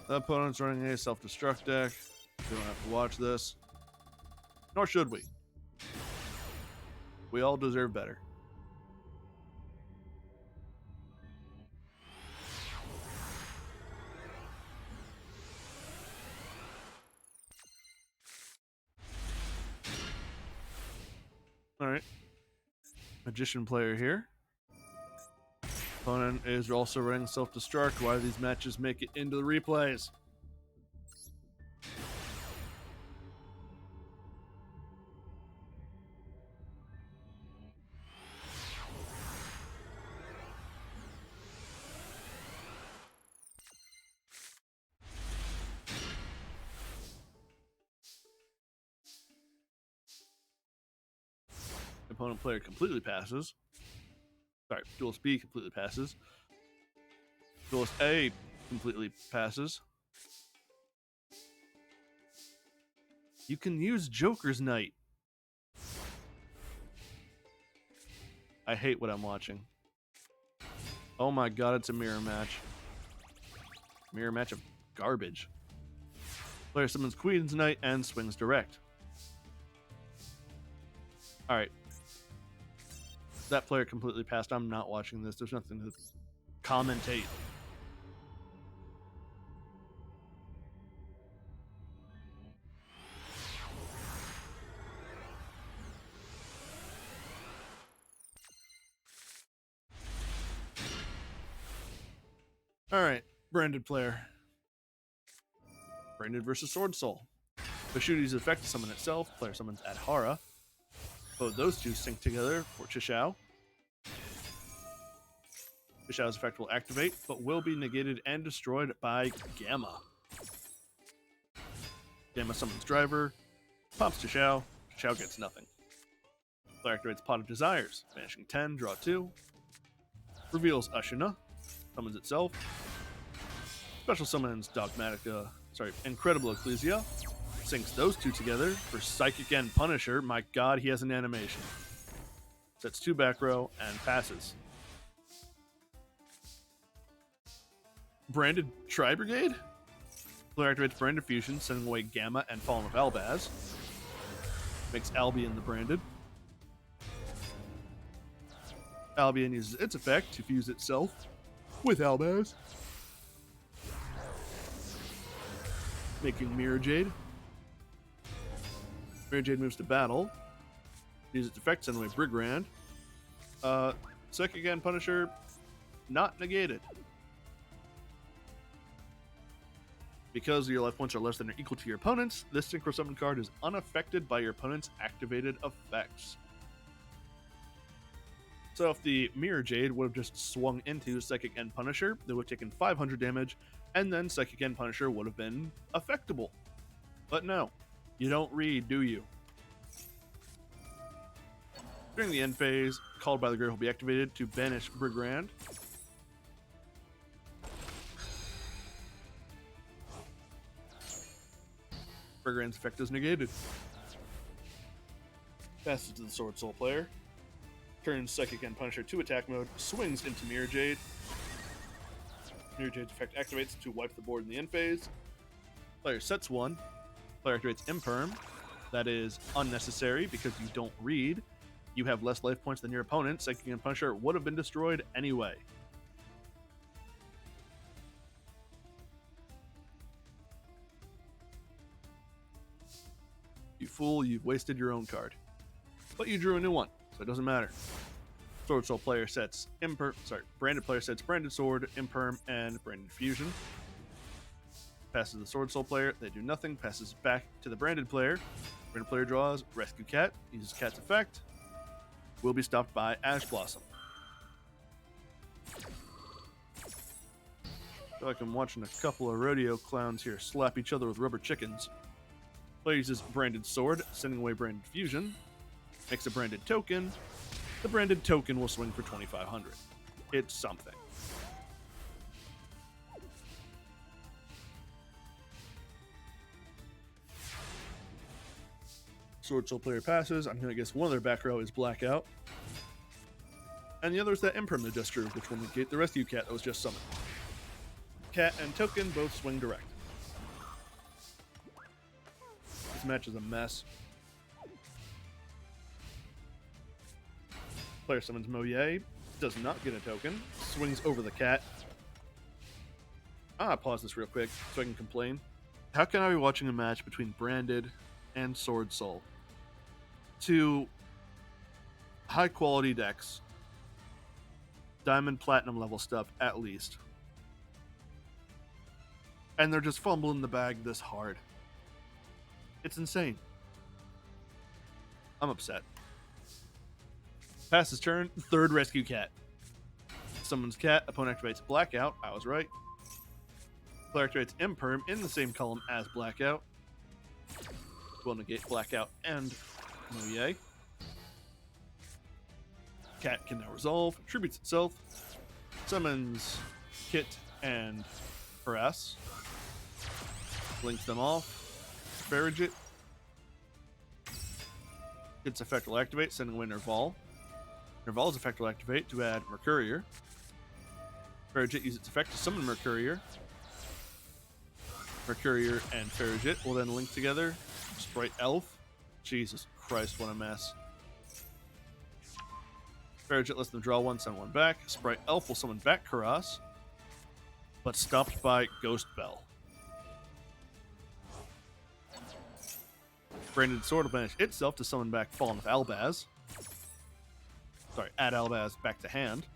The opponent's running a self-destruct deck. We don't have to watch this. Nor should we. We all deserve better. Alright. Magician player here. Opponent is also running self-destruct. Why do these matches make it into the replays? Opponent player completely passes. Sorry, Duelist B completely passes. Duelist A completely passes. You can use Joker's Knight. I hate what I'm watching. Oh my god, it's a mirror match. Mirror match of garbage. Player summons Queen's Knight and swings direct. Alright. That player completely passed. I'm not watching this. There's nothing to commentate. All right, branded player. Branded versus Sword Soul. The shooty's effect to summon itself. Player summons Adhara. Both those two sync together for Chishao. Chishao's effect will activate, but will be negated and destroyed by Gamma. Gamma summons Driver, pops Chishao. Chishao gets nothing. Player activates Pot of Desires, banishing 10, draw 2. Reveals Ashina, summons itself. Special summons Incredible Ecclesia. Syncs those two together for Psychic End Punisher. My god, he has an animation. Sets 2 back row and passes. Branded Tri-Brigade? Player activates Branded Fusion, sending away Gamma and Fallen of Albaz. Makes Albion the Branded. Albion uses its effect to fuse itself with Albaz, making Mirror Jade. Mirror Jade moves to battle. Uses its effect, send away Brigand. Psychic End Punisher, not negated. Because your life points are less than or equal to your opponent's, this Synchro Summon card is unaffected by your opponent's activated effects. So if the Mirror Jade would have just swung into Psychic End Punisher, they would have taken 500 damage, and then Psychic End Punisher would have been affectable. But no, you don't read, do you? During the end phase, Called by the Grave will be activated to banish Brigand. Brigand's effect is negated. Passes to the Sword Soul player. Turns Psychic End Punisher to attack mode, swings into Mirror Jade. Mirror Jade's effect activates to wipe the board in the end phase. Player sets 1. Player activates Imperm. That is unnecessary because you don't read. You have less life points than your opponent. Psychic End Punisher would have been destroyed anyway. You fool, you've wasted your own card. But you drew a new one, so it doesn't matter. Sword Soul player sets Branded player sets Branded Sword, Imperm, and Branded Fusion. Passes the Sword Soul player, they do nothing, passes back to the Branded player. Branded player draws Rescue Cat, uses Cat's effect, will be stopped by Ash Blossom. I feel like I'm watching a couple of rodeo clowns here slap each other with rubber chickens. Player uses Branded Sword, sending away Branded Fusion. Makes a Branded Token. The Branded Token will swing for 2,500. It's something. Sword Soul player passes. I'm going to guess one of their back row is Blackout. And the other is that Imperm they just drew, which will negate the Rescue Cat that was just summoned. Cat and Token both swing direct. This match is a mess. Player summons Moye, does not get a token, swings over the cat. Pause this real quick so I can complain. How can I be watching a match between Branded and Sword Soul? Two high quality decks. Diamond Platinum level stuff, at least. And they're just fumbling the bag this hard. It's insane. I'm upset. Passes turn, third Rescue Cat. Summons Cat, opponent activates Blackout. I was right. Player activates Imperm in the same column as Blackout. Will negate Blackout and Moye. Cat can now resolve, tributes itself, summons Kit and Harass, links them off, disparage it. Kit's effect will activate, sending away Nerval. Nerval's effect will activate to add Mercurier. Farragut uses its effect to summon Mercurier. Mercurier and Farragut will then link together. Sprite Elf. Jesus Christ, what a mess. Fairy lets them draw one, send one back. Sprite Elf will summon back Karas, but stopped by Ghost Bell. Branded Sword will banish itself to summon back Fallen of Albaz. Sorry, add Albaz back to hand.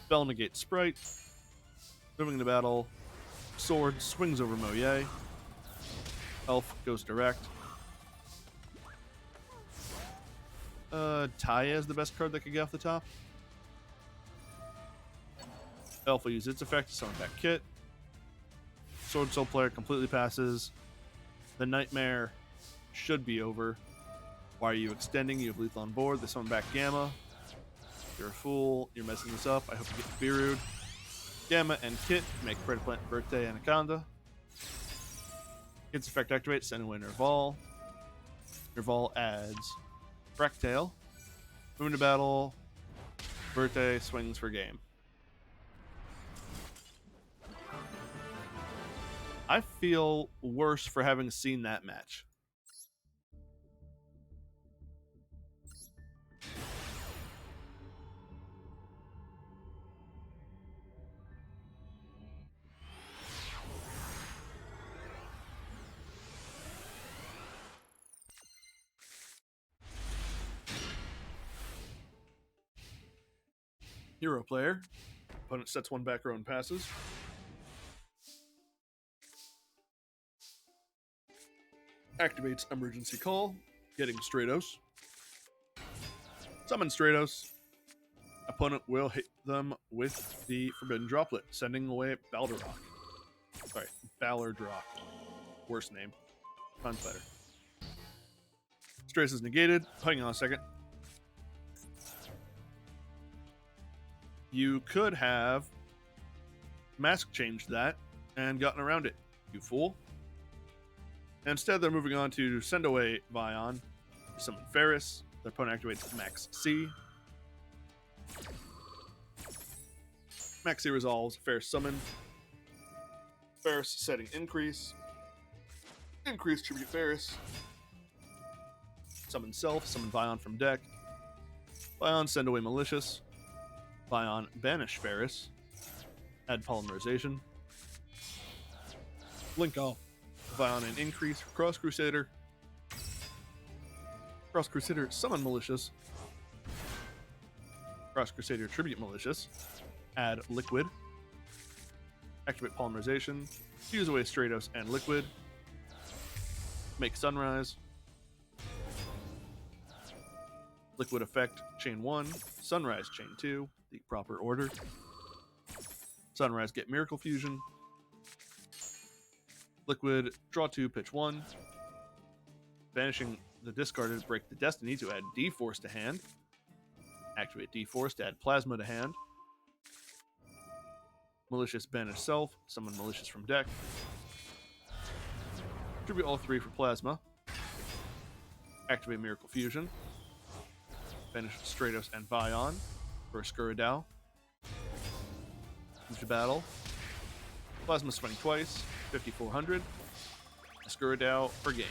Bell negates Sprite. Moving to battle. Sword swings over Moye. Elf goes direct. Taya is the best card that could get off the top. Elf will use its effect to summon back Kit. Sword Soul player completely passes. The Nightmare should be over. Why are you extending? You have lethal on board. They summon back Gamma. You're a fool. You're messing this up. I hope you get Beerud. Gamma and Kit make Predator Plant Birthday Anaconda. Kit's effect activates, send away Nerval. Nerval adds Fractail. Moving to battle. Birthday swings for game. I feel worse for having seen that match. Hero player. Opponent sets one back row and passes. Activates Emergency Call, getting Stratos. Summon Stratos. Opponent will hit them with the Forbidden Droplet, sending away Balderock. Sorry, Ballardrock. Worst name. Sounds better. Stratos is negated. Hang on a second. You could have mask changed that and gotten around it, you fool. Instead, they're moving on to send away Vion, summon Ferris. Their opponent activates Max C. Max C resolves Ferris summon. Ferris setting increase. Increase tribute Ferris. Summon self, summon Vion from deck. Vion send away Malicious. Vion banish Ferris. Add polymerization. Blink off. Vion and increase for Cross Crusader. Cross Crusader summon Malicious. Cross Crusader tribute Malicious. Add Liquid. Activate polymerization. Fuse away Stratos and Liquid. Make Sunrise. Liquid effect chain 1. Sunrise chain 2. The proper order. Sunrise get Miracle Fusion. Liquid, draw 2, pitch 1. Banishing the discarded, break the Destiny to add D-Force to hand. Activate D-Force to add Plasma to hand. Malicious banish self, summon Malicious from deck. Tribute all 3 for Plasma. Activate Miracle Fusion. Banish Stratos and Vion for Skuradao. Move to battle. Plasma swing twice. 5,400. Skuradao for game.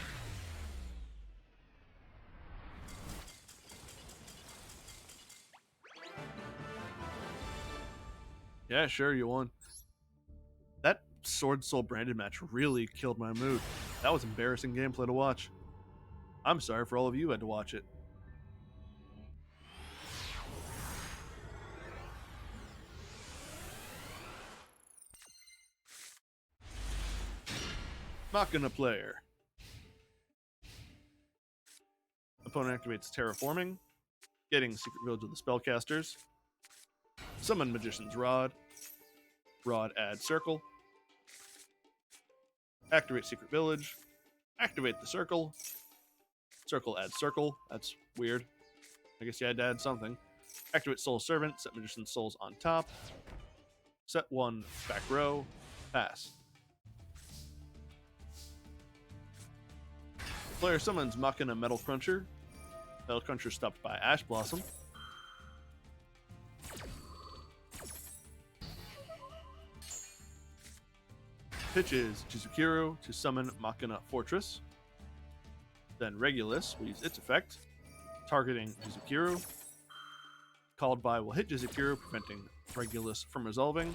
Yeah, sure, you won. That Sword Soul branded match really killed my mood. That was embarrassing gameplay to watch. I'm sorry for all of you who had to watch it. Machina player. Opponent activates Terraforming, getting Secret Village of the Spellcasters. Summon Magician's Rod. Rod add Circle. Activate Secret Village. Activate the Circle. Circle add Circle. That's weird. I guess you had to add something. Activate Soul Servant. Set Magician's Souls on top. Set 1 back row. Pass. Player summons Machina Metal Cruncher. Metal Cruncher stopped by Ash Blossom. Pitches Chizukiro to summon Machina Fortress. Then Regulus will use its effect, targeting Chizukiro. called by will hit Jizakira, preventing Regulus from resolving.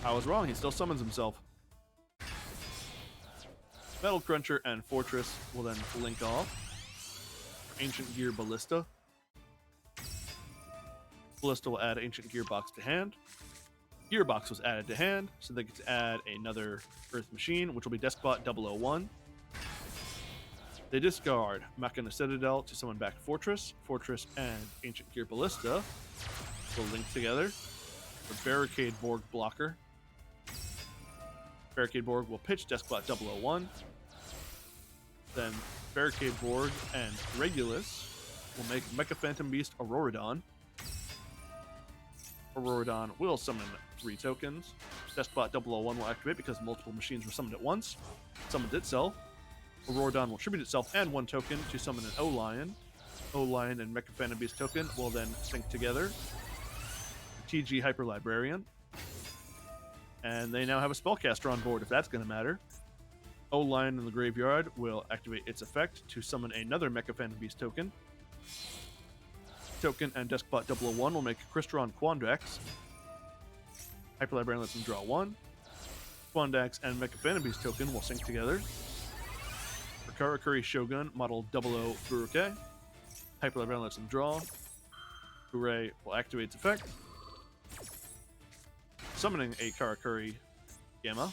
I was wrong, he still summons himself. Metal Cruncher and Fortress will then link off. Ancient Gear Ballista. Ballista will add Ancient Gearbox to hand. Gearbox was added to hand, so they get to add another Earth Machine, which will be Deskbot 001. They discard Machina Citadel to summon back Fortress. Fortress and Ancient Gear Ballista will link together for Barricade Borg Blocker. Barricade Borg will pitch Deskbot 001. Then Barricade Borg and Regulus will make Mecha Phantom Beast Auroradon. Auroradon will summon 3 tokens. Deskbot 001 will activate because multiple machines were summoned at once. Summoned itself. Auroradon will tribute itself and 1 token to summon an O-Lion. O-Lion and Mecha Phantom Beast token will then sync together. TG Hyper Librarian. And they now have a spellcaster on board, if that's going to matter. O-Lion in the graveyard will activate its effect to summon another Mecha Phantom Beast token. Token and Deskbot 001 will make Crystron Quandax. Hyper Librarian lets them draw 1. Quandax and Mecha Phantom Beast token will sync together. For Karakuri Shogun, model 00 Furuke. Hyper Librarian lets them draw. Furay will activate its effect. Summoning a Karakuri Gamma.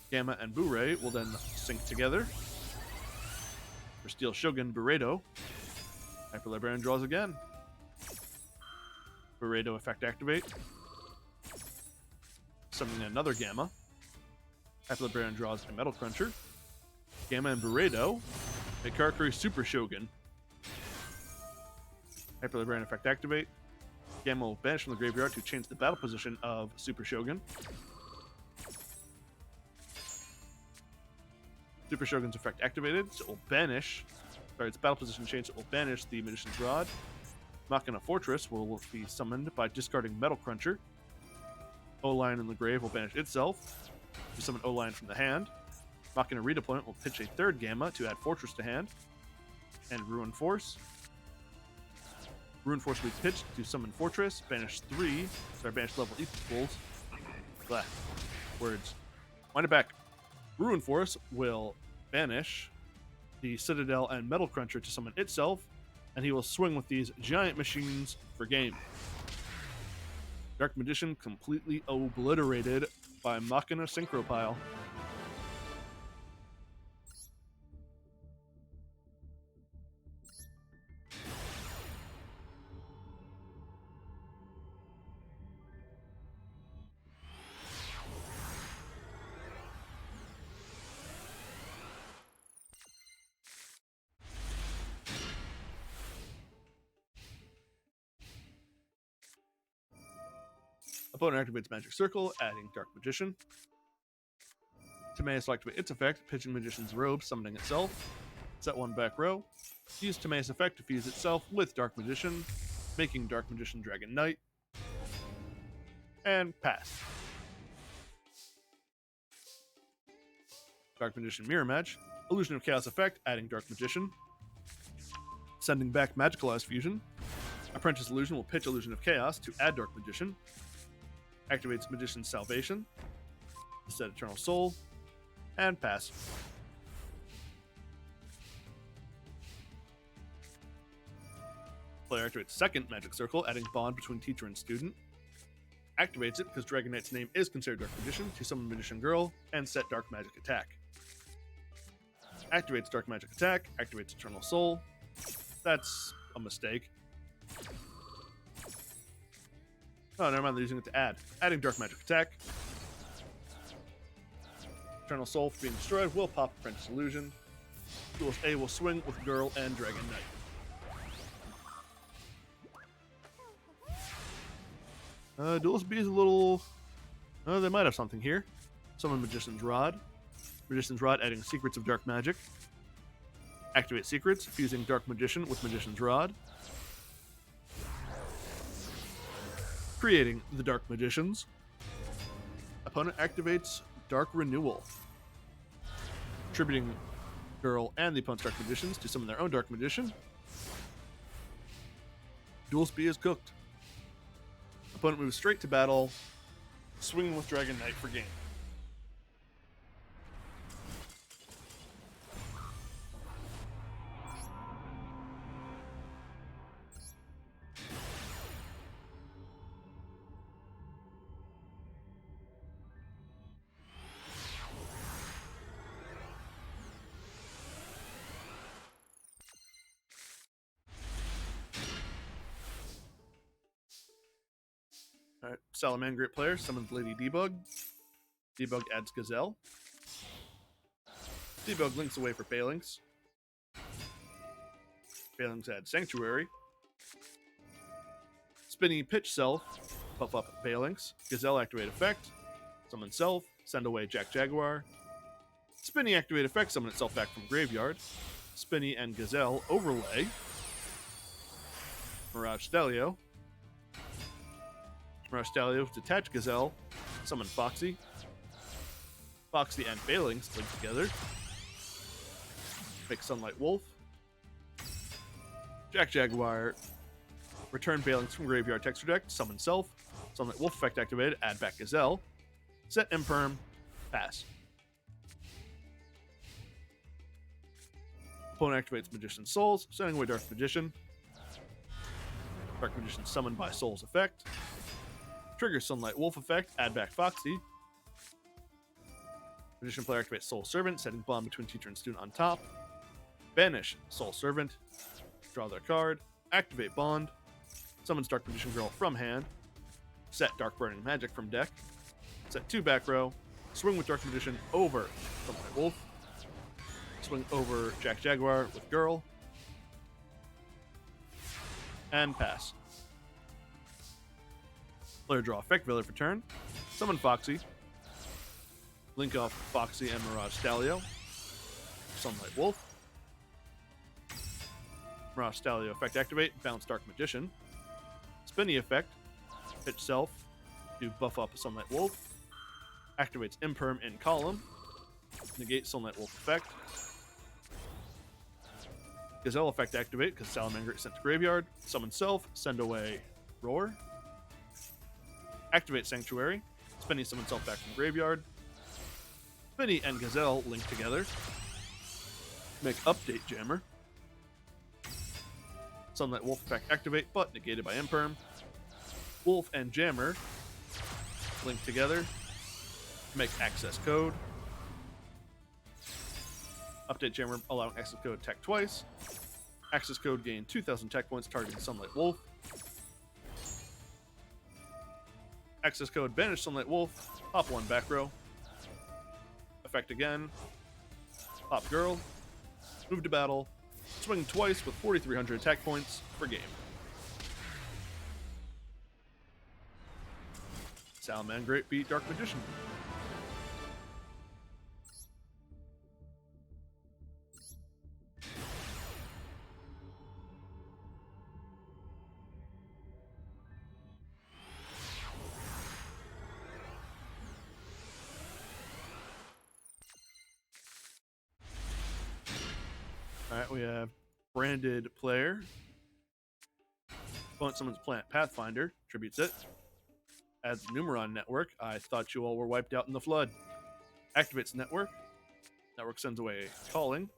Gamma and Buray will then sync together. For Steel Shogun Buredo, Hyper Librarian draws again. Buredo effect activate. Summoning another Gamma. Hyper Librarian draws a Metal Cruncher. Gamma and Buredo, a Karakuri Super Shogun. Hyper Librarian effect activate. Gamma will banish from the graveyard to change the battle position of Super Shogun. Super Shogun's effect activated, so it will banish. Sorry, its battle position changed, so it will banish the Magician's Rod. Machina Fortress will be summoned by discarding Metal Cruncher. O-Lion in the grave will banish itself to summon O-Lion from the hand. Machina Redeployment will pitch a 3rd Gamma to add Fortress to hand. And Ruin Force. Ruin Force will be pitched to summon Fortress, banish banish level equals. Blah. Words. Wind it back. Ruin Force will banish the Citadel and Metal Cruncher to summon itself, and he will swing with these giant machines for game. Dark Magician completely obliterated by Machina Synchropile. Opponent activates Magic Circle, adding Dark Magician. Timaeus will activate its effect, pitching Magician's Robe, summoning itself. Set 1 back row. Use Timaeus' effect to fuse itself with Dark Magician, making Dark Magician Dragon Knight. And pass. Dark Magician Mirror Match. Illusion of Chaos effect, adding Dark Magician. Sending back Magicalized Fusion. Apprentice Illusion will pitch Illusion of Chaos to add Dark Magician. Activates Magician's Salvation. Set Eternal Soul. And pass. Player activates second Magic Circle, adding Bond between teacher and student. Activates it because Dragon Knight's name is considered Dark Magician to summon Magician Girl and set Dark Magic Attack. Activates Dark Magic Attack, activates Eternal Soul. That's a mistake. Oh, never mind, they're using it to add. Adding Dark Magic Attack. Eternal Soul, for being destroyed, will pop Apprentice Illusion. Duelist A will swing with Girl and Dragon Knight. Duelist B is a little... they might have something here. Summon Magician's Rod. Magician's Rod adding Secrets of Dark Magic. Activate Secrets, fusing Dark Magician with Magician's Rod. Creating the Dark Magicians. Opponent activates Dark Renewal. Attributing Girl, and the opponent's Dark Magicians to summon their own Dark Magician. Duel Speed is cooked. Opponent moves straight to battle, swinging with Dragon Knight for game. Alright, Salamangreat player summons Lady Debug. Debug adds Gazelle. Debug links away for Phalanx. Phalanx adds Sanctuary. Spinny Pitch Self, buff up Phalanx. Gazelle activate effect. Summon Self, send away Jack Jaguar. Spinny activate effect, summon itself back from graveyard. Spinny and Gazelle overlay. Mirage Stelio. Mirage Stelio detach Gazelle, summon Foxy. Foxy and Phalanx link together. Make Sunlight Wolf. Jack Jaguar. Return Phalanx from graveyard texture deck. Summon Self. Sunlight Wolf effect activated. Add back Gazelle. Set Imperm. Pass. Opponent activates Magician Souls, sending away Dark Magician. Dark Magician summoned by Souls effect. Trigger Sunlight Wolf effect. Add back Foxy. Magician player activates Soul Servant, setting bond between teacher and student on top. Banish Soul Servant. Draw their card. Activate Bond. Summons Dark Magician Girl from hand. Set Dark Burning Magic from deck. Set 2 back row. Swing with Dark Magician over Sunlight Wolf. Swing over Jack Jaguar with Girl. And pass. Player draw effect value for turn. Summon Foxy. Link off Foxy and Mirage Stelio. Sunlight Wolf. Mirage Stelio effect activate. Bounce Dark Magician. Spinny effect. Pitch Self. Do buff up Sunlight Wolf. Activates Imperm in column. Negate Sunlight Wolf effect. Gazelle effect activate because Salamander is sent to graveyard. Summon Self. Send away Roar. Activate Sanctuary. Spinny summon Self back from graveyard. Spinny and Gazelle link together. Make Update Jammer. Sunlight Wolf effect activate, but negated by Imperm. Wolf and Jammer link together. Make Access Code. Update Jammer allowing Access Code attack twice. Access Code gain 2,000 tech points targeting Sunlight Wolf. Access Code banish Sunlight Wolf. Pop 1 back row. Effect again. Pop Girl. Move to battle. Swing twice with 4,300 attack points for game. Salamangreat beat Dark Magician. Alright, we have branded player. Opponent summons Plant Pathfinder, tributes it. Adds Numeron Network. I thought you all were wiped out in the flood. Activates Network. Network sends away Calling.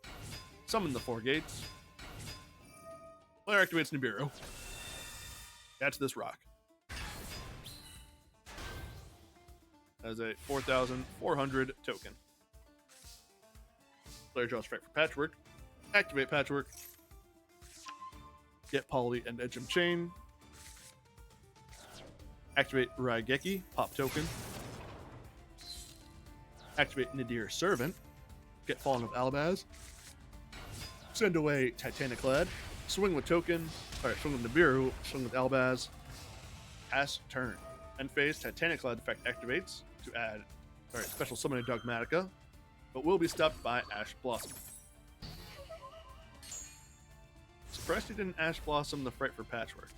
Summon the 4 gates. Player activates Nibiru. Catch this rock. As a 4,400 token. Player draws strike for Patchwork. Activate Patchwork. Get Poly and Edge of Chain. Activate Raigeki, pop token. Activate Nadir Servant. Get Fallen of Albaz. Send away Titaniclad. Swing with token. Alright, swing with Nibiru. Swing with Albaz. Pass turn. End phase, Titaniclad effect activates to add special summoning Dogmatica, but will be stopped by Ash Blossom. Surprised he didn't Ash Blossom the Fright for Patchwork,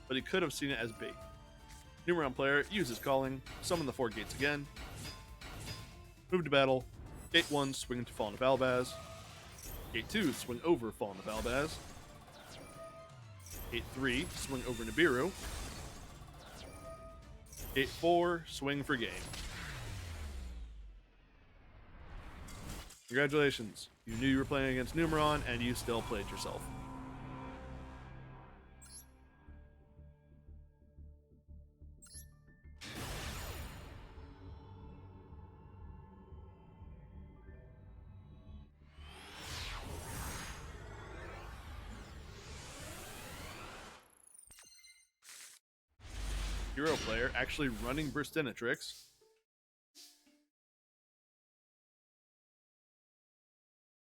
but he could have seen it as bait. Numeron player uses Calling, summon the 4 gates again, move to battle, Gate 1, swing into Fallen of Albaz. Gate 2, swing over Fallen of Albaz. Gate 3, swing over Nibiru. Gate 4, swing for game. Congratulations. You knew you were playing against Numeron, and you still played yourself. Hero player actually running Burstinatrix.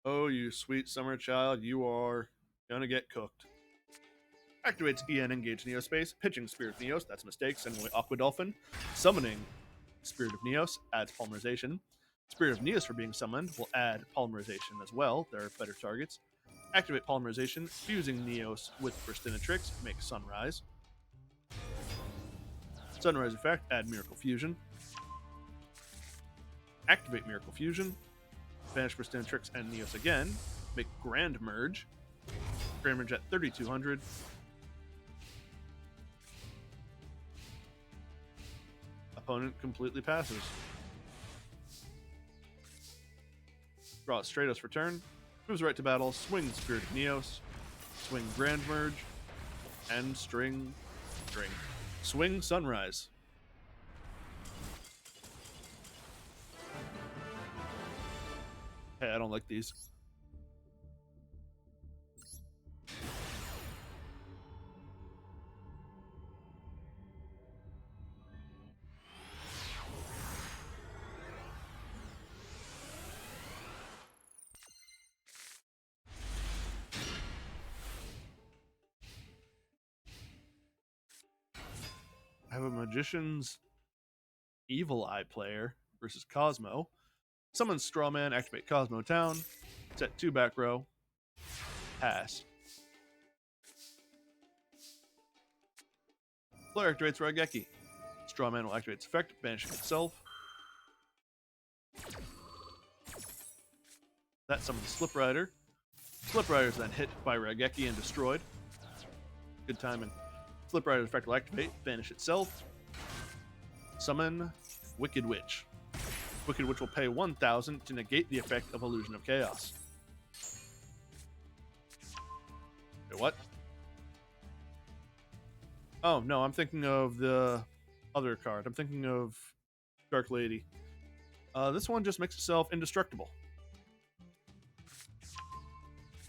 Oh, you sweet summer child, you are gonna get cooked. Activates EN Engage Neospace, pitching Spirit of Neos, that's a mistake, sending away Aqua Dolphin. Summoning Spirit of Neos, adds Polymerization. Spirit of Neos for being summoned will add Polymerization as well, they're better targets. Activate Polymerization, fusing Neos with Burstinatrix, make Sunrise. Sunrise effect, add Miracle Fusion. Activate Miracle Fusion. Banish Burstinatrix and Neos again. Make Grand Merge. Grand Merge at 3200. Opponent completely passes. Draw Stratos for turn. Moves right to battle. Swing Spirit of Neos. Swing Grand Merge. And String. Swing Sunrise. Hey, I don't like these. I have a Magician's Evil Eye player versus Cosmo. Summon Strawman, activate Cosmo Town. Set 2 back row. Pass. Player activates Raigeki. Strawman will activate its effect, banishing itself. That summons Slip Rider. Slip Rider is then hit by Raigeki and destroyed. Good timing. Slip Rider's effect will activate, banish itself. Summon Wicked Witch. Wicked Witch will pay 1,000 to negate the effect of Illusion of Chaos. Wait, what? Oh, no, I'm thinking of the other card. I'm thinking of Dark Lady. This one just makes itself indestructible.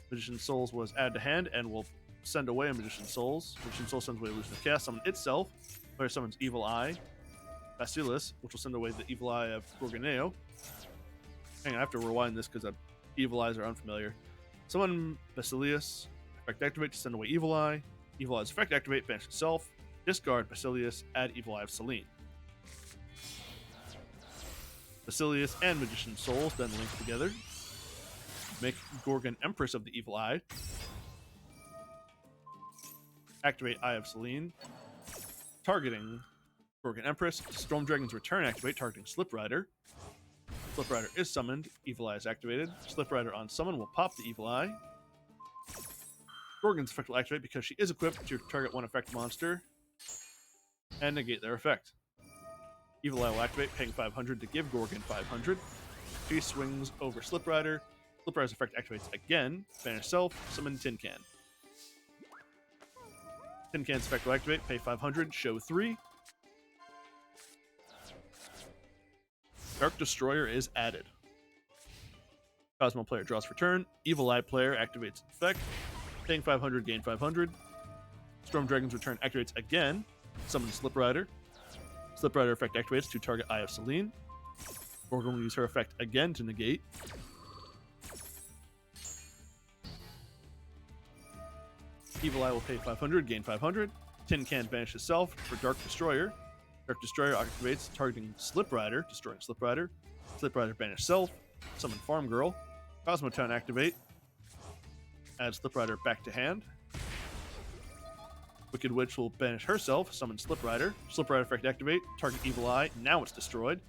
Magician's Souls was add to hand and will send away a Magician's Souls. Magician's Soul sends away Illusion of Chaos. Summon itself. Player summons Evil Eye. Basilis, which will send away the Evil Eye of Gorgoneo. Hang on, I have to rewind this because Evil Eyes are unfamiliar. Summon Basilius. Effect activate to send away Evil Eye. Evil Eye's effect activate, banish itself. Discard Basilius, add Evil Eye of Selene. Basilius and Magician's Souls then link together. Make Gorgon Empress of the Evil Eye. Activate Eye of Selene. Targeting Gorgon Empress. Storm Dragon's Return activate, targeting Slip Rider. Slip Rider is summoned. Evil Eye is activated. Slip Rider on summon will pop the Evil Eye. Gorgon's effect will activate because she is equipped to target one effect monster and negate their effect. Evil Eye will activate, paying 500 to give Gorgon 500. She swings over Slip Rider. Slip Rider's effect activates again. Banish self, summon Tin Can. Tin Can's effect will activate, pay 500, show 3. Dark Destroyer is added. Cosmo player draws for turn. Evil Eye player activates effect. Paying 500, gain 500. Storm Dragon's Return activates again. Summon Slip Rider. Slip Rider effect activates to target Eye of Selene. Gorgon will use her effect again to negate. Evil Eye will pay 500, gain 500. Tin Can banish itself for Dark Destroyer. Dark Destroyer activates, targeting Slip Rider, destroying Slip Rider. Slip Rider banish self. Summon Farm Girl. Cosmo Town activate. Add Slip Rider back to hand. Wicked Witch will banish herself, summon Slip Rider. Slip Rider effect activate, target Evil Eye. Now it's destroyed.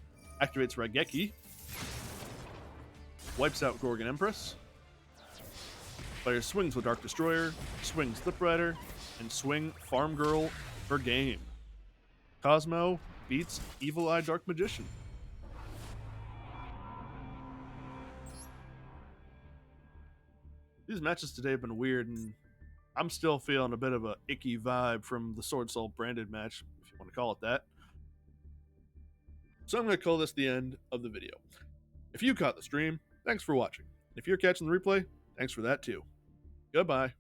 Activates Raigeki. wipes out Gorgon Empress. Player swings with Dark Destroyer, swings Flip Rider, and swing Farm Girl for game. Cosmo beats Evil Eye Dark Magician. These matches today have been weird, and I'm still feeling a bit of a icky vibe from the Sword Soul branded match, if you want to call it that. So I'm going to call this the end of the video. If you caught the stream, thanks for watching. If you're catching the replay, thanks for that too. Goodbye.